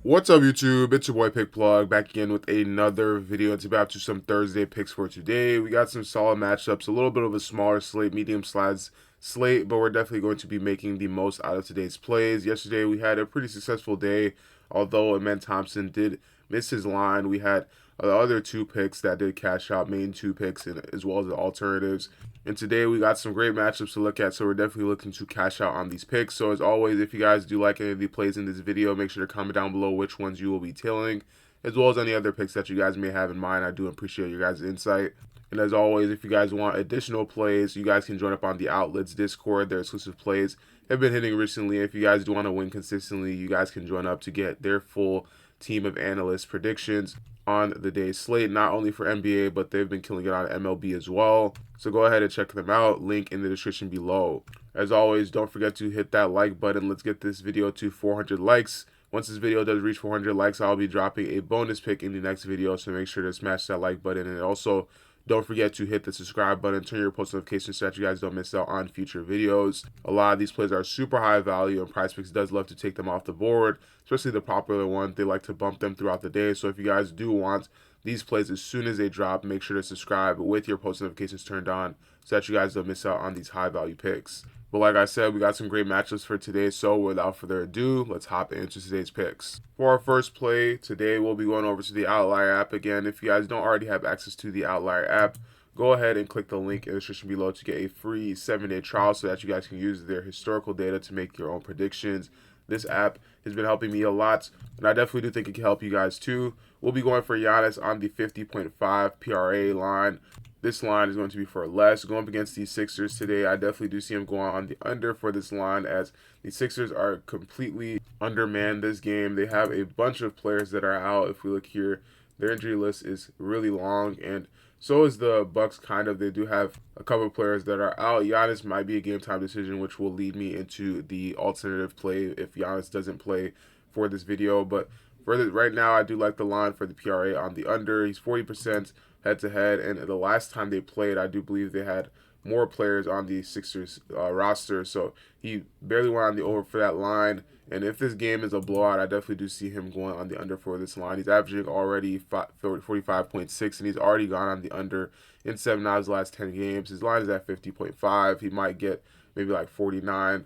What's up, YouTube? It's your boy Pick Plug back again with another video. It's about to some Thursday picks for today. We got some solid matchups, a little bit of a smaller slate, medium slides slate, but we're definitely going to be making the most out of today's plays. Yesterday we had a pretty successful day, although Amen Thompson did miss his line. We had the other two picks that did cash out, main two picks, and as well as the alternatives. And today we got some great matchups to look at, so we're definitely looking to cash out on these picks. So as always, if you guys do like any of the plays in this video, make sure to comment down below which ones you will be tailing, as well as any other picks that you guys may have in mind. I do appreciate your guys' insight. And as always, if you guys want additional plays, you guys can join up on the Outlets Discord. Their exclusive plays have been hitting recently. If you guys do want to win consistently, you guys can join up to get their full team of analyst predictions on the day's slate, not only for NBA, but they've been killing it on MLB as well. So go ahead and check them out. Link in the description below. As always, don't forget to hit that like button. Let's get this video to 400 likes. Once this video does reach 400 likes, I'll be dropping a bonus pick in the next video, so make sure to smash that like button. And also, don't forget to hit the subscribe button, turn your post notifications so that you guys don't miss out on future videos. A lot of these plays are super high value, and PrizePicks does love to take them off the board, especially the popular ones. They like to bump them throughout the day. So if you guys do want these plays as soon as they drop, make sure to subscribe with your post notifications turned on so that you guys don't miss out on these high value picks. But like I said, we got some great matchups for today, so without further ado, let's hop into today's picks. For our first play today, we'll be going over to the Outlier app. Again, if you guys don't already have access to the Outlier app, go ahead and click the link in the description below to get a free 7-day trial so that you guys can use their historical data to make your own predictions. This app has been helping me a lot, and I definitely do think it can help you guys too. We'll be going for Giannis on the 50.5 PRA line. This line is going to be for less. Going up against the Sixers today, I definitely do see him going on the under for this line, as the Sixers are completely undermanned this game. They have a bunch of players that are out. If we look here, their injury list is really long, and so is the Bucks. Kind of, they do have a couple of players that are out. Giannis might be a game time decision, which will lead me into the alternative play if Giannis doesn't play for this video. But for right now, I do like the line for the PRA on the under. He's 40% head-to-head, and the last time they played, I do believe they had more players on the Sixers roster, so he barely went on the over for that line. And if this game is a blowout, I definitely do see him going on the under for this line. He's averaging already 45.6, and he's already gone on the under in 7 out of his last 10 games. His line is at 50.5. He might get maybe like 49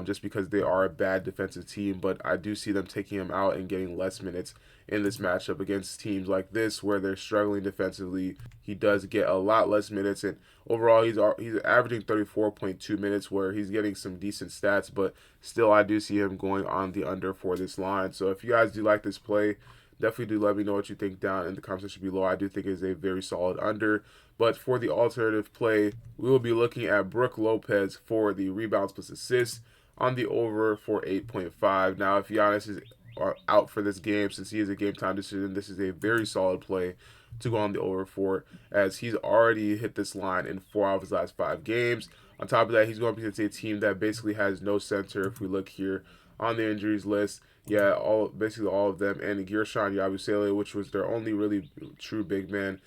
just because they are a bad defensive team, but I do see them taking him out and getting less minutes in this matchup against teams like this where they're struggling defensively. He does get a lot less minutes, and overall he's averaging 34.2 minutes, where he's getting some decent stats, but still I do see him going on the under for this line. So if you guys do like this play, definitely do let me know what you think down in the comment section below. I do think it is a very solid under. But for the alternative play, we will be looking at Brook Lopez for the rebounds plus assists on the over for 8.5. Now, if Giannis is out for this game, since he is a game time decision, this is a very solid play to go on the over for, as he's already hit this line in 4 out of his last 5 games. On top of that, he's going to be against a team that basically has no center. If we look here on the injuries list, yeah, basically all of them, and Gershon Yabusele, which was their only really true big man.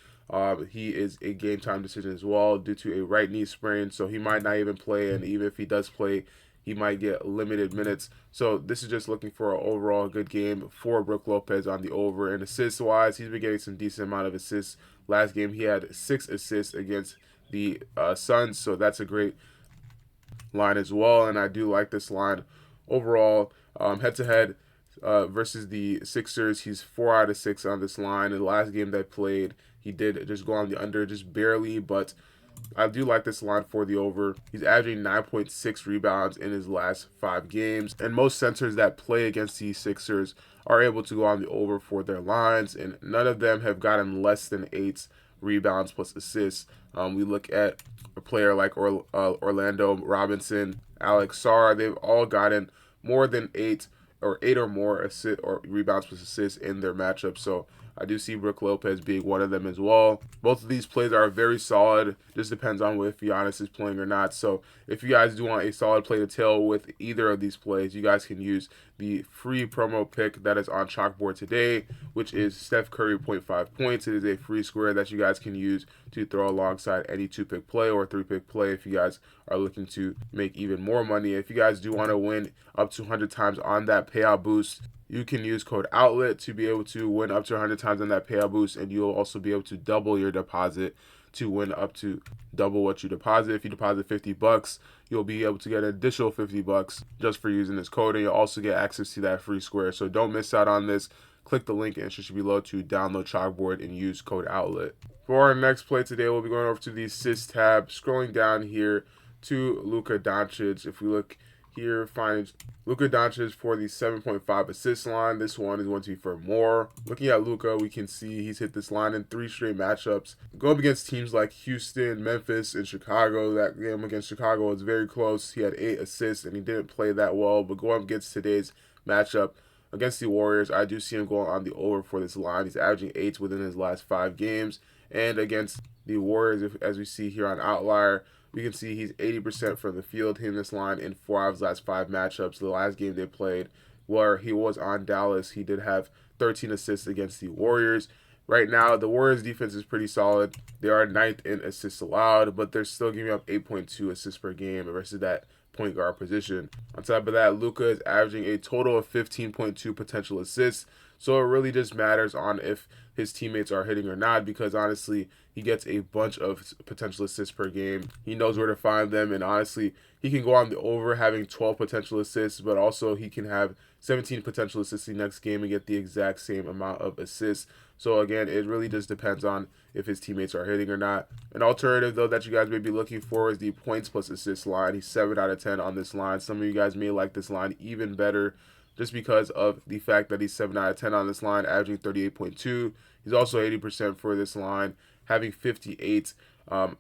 He is a game time decision as well due to a right knee sprain, so he might not even play, and even if he does play, he might get limited minutes. So this is just looking for an overall good game for Brook Lopez on the over. And assists wise, he's been getting some decent amount of assists. Last game he had 6 assists against the Suns, so that's a great line as well. And I do like this line overall. Head to head versus the Sixers, he's 4 out of 6 on this line. In the last game they played, he did just go on the under just barely, but I do like this line for the over. He's averaging 9.6 rebounds in his last 5 games, and most centers that play against the Sixers are able to go on the over for their lines, and none of them have gotten less than 8 rebounds plus assists. We look at a player like Orlando Robinson, Alex Sarr. They've all gotten more than 8 or more assist or rebounds plus assists in their matchup. So I do see Brook Lopez being one of them as well. Both of these plays are very solid. Just depends on if Giannis is playing or not. So if you guys do want a solid play to tail with either of these plays, you guys can use the free promo pick that is on Chalkboard today, which is Steph Curry 0.5 points. It is a free square that you guys can use to throw alongside any 2-pick play or 3-pick play if you guys are looking to make even more money. If you guys do want to win up to 100 times on that payout boost, you can use code OUTLET to be able to win up to 100 times on that payout boost, and you'll also be able to double your deposit to win up to double what you deposit. If you deposit 50 bucks, you'll be able to get an additional 50 bucks just for using this code, and you'll also get access to that free square. So don't miss out on this. Click the link in the description below to download Chalkboard and use code OUTLET. For our next play today, we'll be going over to the assist tab, scrolling down here to Luka Doncic. If we look here, find Luka Doncic for the 7.5 assist line. This one is going to be for more. Looking at Luka, we can see he's hit this line in 3 straight matchups. Go up against teams like Houston, Memphis, and Chicago. That game against Chicago was very close. He had 8 assists, and he didn't play that well. But going up against today's matchup against the Warriors, I do see him going on the over for this line. He's averaging 8 within his last 5 games. And against the Warriors, as we see here on Outlier, we can see he's 80% from the field, hitting this line in 4 out of his last 5 matchups. The last game they played, where he was on Dallas, he did have 13 assists against the Warriors. Right now, the Warriors' defense is pretty solid. They are 9th in assists allowed, but they're still giving up 8.2 assists per game versus that point guard position. On top of that, Luka is averaging a total of 15.2 potential assists. So it really just matters on if his teammates are hitting or not, because honestly, he gets a bunch of potential assists per game. He knows where to find them, and honestly, he can go on the over having 12 potential assists, but also he can have 17 potential assists the next game and get the exact same amount of assists. So again, it really just depends on if his teammates are hitting or not. An alternative, though, that you guys may be looking for is the points plus assists line. He's 7 out of 10 on this line. Some of you guys may like this line even better, just because of the fact that he's 7 out of 10 on this line, averaging 38.2. He's also 80% for this line, having 58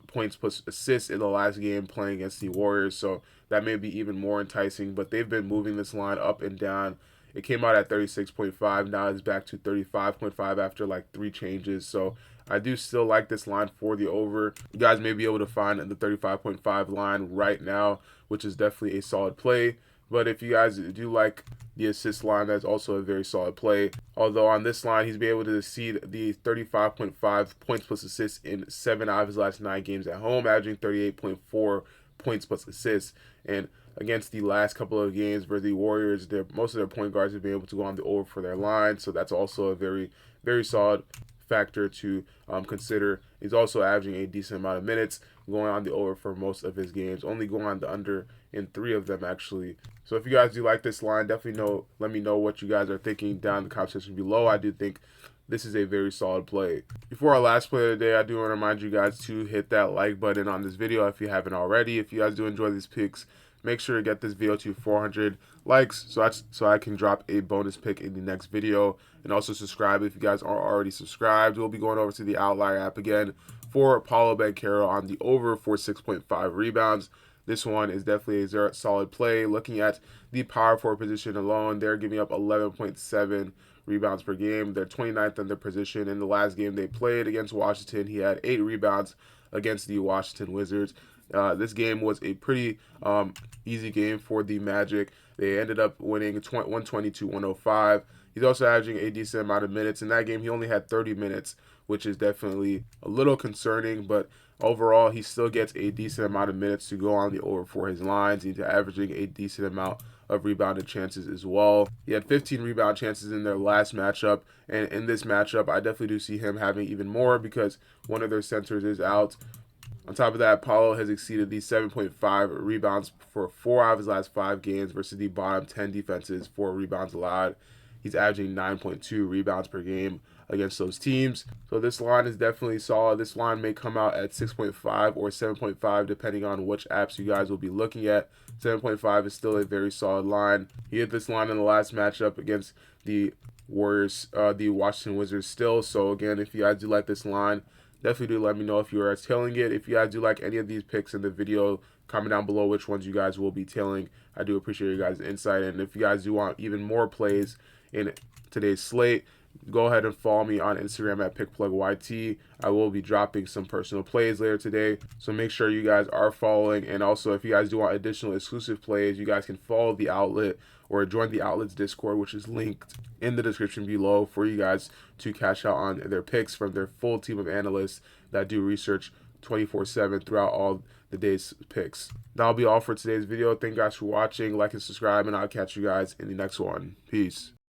points plus assists in the last game playing against the Warriors. So that may be even more enticing, but they've been moving this line up and down. It came out at 36.5. Now it's back to 35.5 after like 3 changes. So I do still like this line for the over. You guys may be able to find the 35.5 line right now, which is definitely a solid play. But if you guys do like the assist line, that's also a very solid play. Although on this line, he's been able to exceed the 35.5 points plus assists in 7 out of his last 9 games at home, averaging 38.4 points plus assists. And against the last couple of games where the Warriors, most of their point guards have been able to go on the over for their line. So that's also a very, very solid factor to consider. He's also averaging a decent amount of minutes, going on the over for most of his games, only going on the under in 3 of them actually. So if you guys do like this line, definitely let me know what you guys are thinking down in the comment section below. I do think this is a very solid play. Before our last play of the day, I do want to remind you guys to hit that like button on this video if you haven't already. If you guys do enjoy these picks, make sure to get this video to 400 likes so I can drop a bonus pick in the next video. And also subscribe if you guys are already subscribed. We'll be going over to the Outlier app again for Banchero on the over for 6.5 rebounds. This one is definitely a solid play. Looking at the power forward position alone, they're giving up 11.7 rebounds per game. They're 29th in their position. In the last game they played against Washington, he had 8 rebounds against the Washington Wizards. This game was a pretty easy game for the Magic. They ended up winning 120-105. He's also averaging a decent amount of minutes. In that game, he only had 30 minutes, which is definitely a little concerning, but overall, he still gets a decent amount of minutes to go on the over for his lines. He's averaging a decent amount of rebounded chances as well. He had 15 rebound chances in their last matchup, and in this matchup, I definitely do see him having even more because one of their centers is out. On top of that, Paulo has exceeded the 7.5 rebounds for 4 out of his last 5 games versus the bottom 10 defenses for rebounds allowed. He's averaging 9.2 rebounds per game against those teams. So this line is definitely solid. This line may come out at 6.5 or 7.5 depending on which apps you guys will be looking at. 7.5 is still a very solid line. He hit this line in the last matchup against the Warriors, the Washington Wizards still. So again, if you guys do like this line, definitely do let me know if you are tailing it. If you guys do like any of these picks in the video, comment down below which ones you guys will be tailing. I do appreciate your guys' insight. And if you guys do want even more plays in today's slate, go ahead and follow me on Instagram at PickPlugYT. I will be dropping some personal plays later today, so make sure you guys are following. And also, if you guys do want additional exclusive plays, you guys can follow the outlet or join the outlet's Discord, which is linked in the description below for you guys to cash out on their picks from their full team of analysts that do research 24/7 throughout all the day's picks. That'll be all for today's video. Thank you guys for watching. Like and subscribe, and I'll catch you guys in the next one. Peace.